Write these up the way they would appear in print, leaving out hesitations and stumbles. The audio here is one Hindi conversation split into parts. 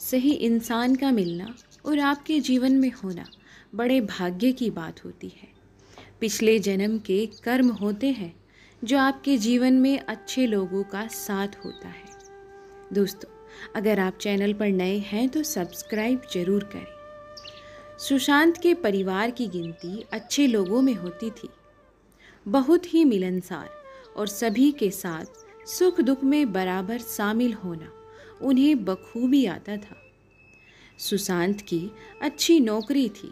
सही इंसान का मिलना और आपके जीवन में होना बड़े भाग्य की बात होती है। पिछले जन्म के कर्म होते हैं जो आपके जीवन में अच्छे लोगों का साथ होता है। दोस्तों, अगर आप चैनल पर नए हैं तो सब्सक्राइब जरूर करें। सुशांत के परिवार की गिनती अच्छे लोगों में होती थी। बहुत ही मिलनसार और सभी के साथ सुख दुख में बराबर शामिल होना उन्हें बखूबी आता था। सुशांत की अच्छी नौकरी थी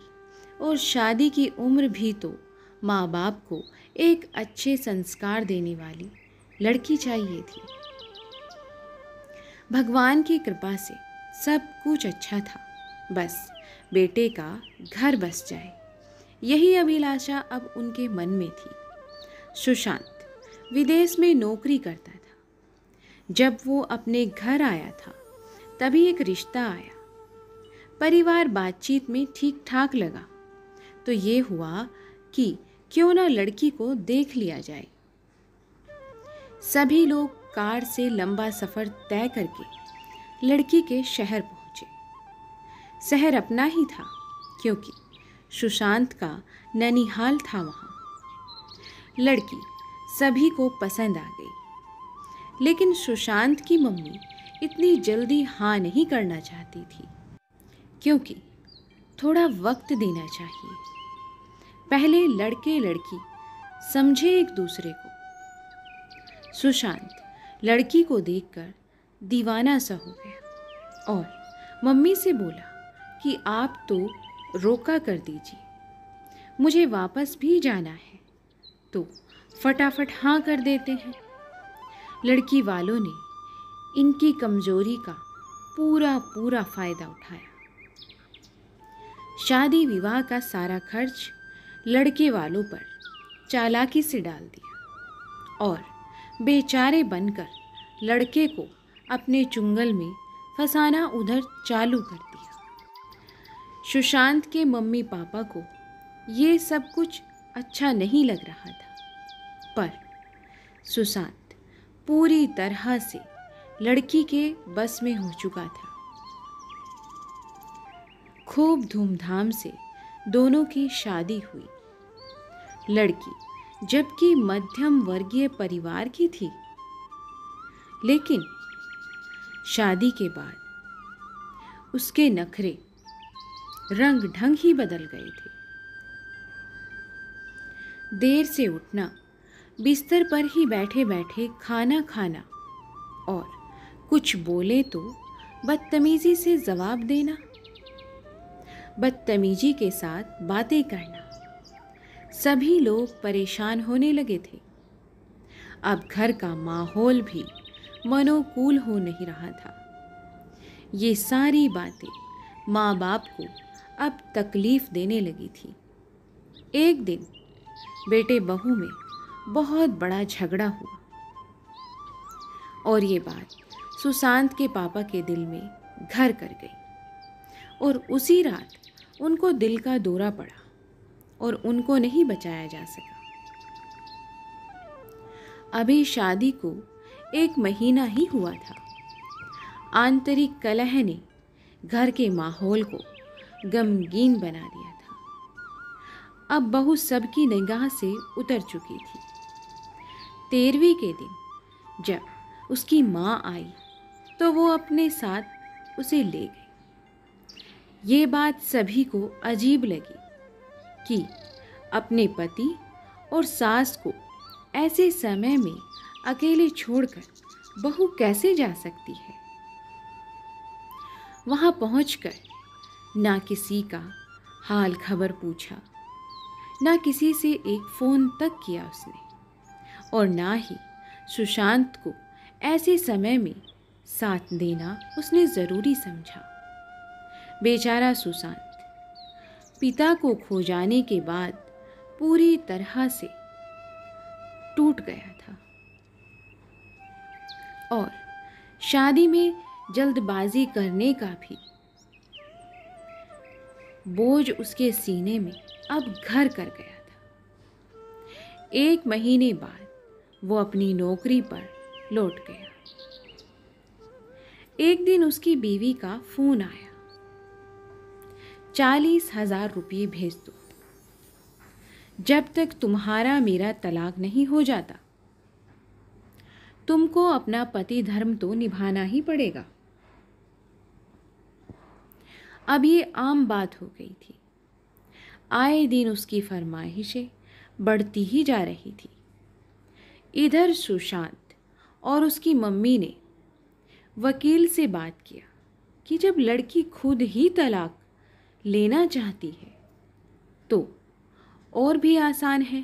और शादी की उम्र भी तो माँ बाप को एक अच्छे संस्कार देने वाली लड़की चाहिए थी। भगवान की कृपा से सब कुछ अच्छा था, बस बेटे का घर बस जाए, यही अभिलाषा अब उनके मन में थी। सुशांत विदेश में नौकरी करता था। जब वो अपने घर आया था तभी एक रिश्ता आया। परिवार बातचीत में ठीक ठाक लगा तो ये हुआ कि क्यों ना लड़की को देख लिया जाए। सभी लोग कार से लंबा सफ़र तय करके लड़की के शहर पहुंचे। शहर अपना ही था क्योंकि सुशांत का ननिहाल था वहाँ। लड़की सभी को पसंद आ गई, लेकिन सुशांत की मम्मी इतनी जल्दी हाँ नहीं करना चाहती थी क्योंकि थोड़ा वक्त देना चाहिए। पहले लड़के लड़की समझे एक दूसरे को। सुशांत लड़की को देखकर दीवाना सा हो गया और मम्मी से बोला कि आप तो रोका कर दीजिए, मुझे वापस भी जाना है। तो फटाफट हाँ कर देते हैं। लड़की वालों ने इनकी कमजोरी का पूरा फायदा उठाया। शादी विवाह का सारा खर्च लड़के वालों पर चालाकी से डाल दिया और बेचारे बनकर लड़के को अपने चुंगल में फंसाना उधर चालू कर दिया। सुशांत के मम्मी पापा को ये सब कुछ अच्छा नहीं लग रहा था, पर सुशांत पूरी तरह से लड़की के बस में हो चुका था। खूब धूमधाम से दोनों की शादी हुई। लड़की जबकि मध्यम वर्गीय परिवार की थी, लेकिन शादी के बाद उसके नखरे रंग ढंग ही बदल गए थे। देर से उठना, बिस्तर पर ही बैठे बैठे खाना खाना और कुछ बोले तो बदतमीजी से जवाब देना, बदतमीजी के साथ बातें करना। सभी लोग परेशान होने लगे थे। अब घर का माहौल भी मनोकूल हो नहीं रहा था। ये सारी बातें माँ बाप को अब तकलीफ देने लगी थी। एक दिन बेटे बहू में बहुत बड़ा झगड़ा हुआ और ये बात सुशांत के पापा के दिल में घर कर गई और उसी रात उनको दिल का दौरा पड़ा और उनको नहीं बचाया जा सका। अभी शादी को 1 महीना ही हुआ था। आंतरिक कलह ने घर के माहौल को गमगीन बना दिया था। अब बहू सबकी निगाह से उतर चुकी थी। 13वीं के दिन जब उसकी माँ आई तो वो अपने साथ उसे ले गई। ये बात सभी को अजीब लगी कि अपने पति और सास को ऐसे समय में अकेले छोड़कर बहू कैसे जा सकती है। वहां पहुंचकर ना किसी का हाल खबर पूछा, ना किसी से एक फोन तक किया उसने, और ना ही सुशांत को ऐसे समय में साथ देना उसने ज़रूरी समझा। बेचारा सुशांत पिता को खो जाने के बाद पूरी तरह से टूट गया था और शादी में जल्दबाजी करने का भी बोझ उसके सीने में अब घर कर गया था। 1 महीने बाद वो अपनी नौकरी पर लौट गया। एक दिन उसकी बीवी का फोन आया, 40,000 रुपये भेज दो, जब तक तुम्हारा मेरा तलाक नहीं हो जाता तुमको अपना पति धर्म तो निभाना ही पड़ेगा। अब ये आम बात हो गई थी। आए दिन उसकी फरमाइशें बढ़ती ही जा रही थी। इधर सुशांत और उसकी मम्मी ने वकील से बात किया कि जब लड़की खुद ही तलाक लेना चाहती है तो और भी आसान है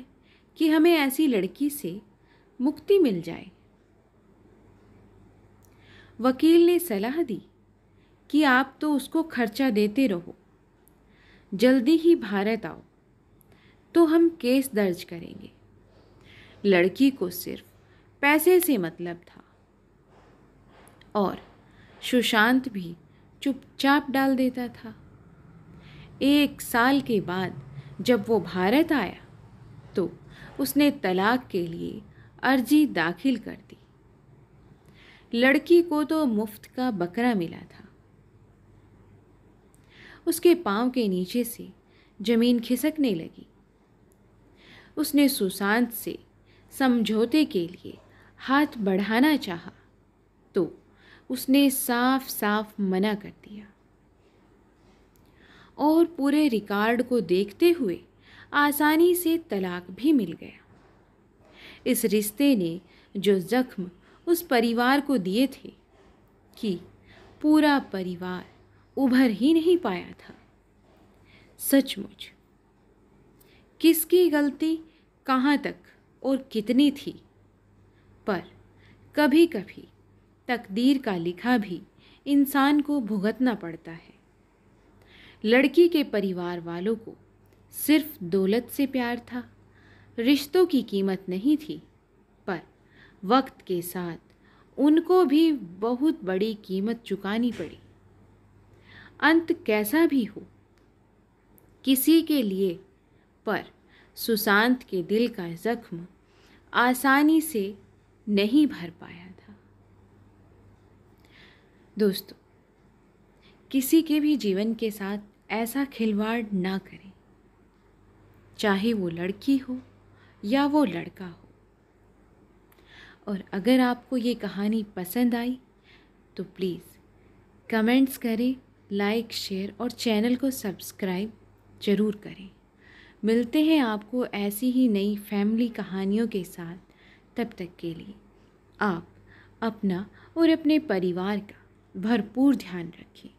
कि हमें ऐसी लड़की से मुक्ति मिल जाए। वकील ने सलाह दी कि आप तो उसको खर्चा देते रहो, जल्दी ही भारत आओ तो हम केस दर्ज करेंगे। लड़की को सिर्फ पैसे से मतलब था और सुशांत भी चुपचाप डाल देता था। 1 साल के बाद जब वो भारत आया तो उसने तलाक के लिए अर्जी दाखिल कर दी। लड़की को तो मुफ्त का बकरा मिला था। उसके पांव के नीचे से जमीन खिसकने लगी। उसने सुशांत से समझौते के लिए हाथ बढ़ाना चाहा तो उसने साफ साफ मना कर दिया और पूरे रिकॉर्ड को देखते हुए आसानी से तलाक भी मिल गया। इस रिश्ते ने जो जख्म उस परिवार को दिए थे कि पूरा परिवार उभर ही नहीं पाया था। सचमुच किसकी गलती कहाँ तक और कितनी थी, पर कभी कभी तकदीर का लिखा भी इंसान को भुगतना पड़ता है। लड़की के परिवार वालों को सिर्फ दौलत से प्यार था, रिश्तों की कीमत नहीं थी, पर वक्त के साथ उनको भी बहुत बड़ी कीमत चुकानी पड़ी। अंत कैसा भी हो किसी के लिए, पर सुशांत के दिल का जख्म आसानी से नहीं भर पाया था। दोस्तों, किसी के भी जीवन के साथ ऐसा खिलवाड़ ना करें, चाहे वो लड़की हो या वो लड़का हो। और अगर आपको ये कहानी पसंद आई तो प्लीज़ कमेंट्स करें, लाइक, शेयर और चैनल को सब्सक्राइब ज़रूर करें। मिलते हैं आपको ऐसी ही नई फैमिली कहानियों के साथ। तब तक के लिए आप अपना और अपने परिवार का भरपूर ध्यान रखें।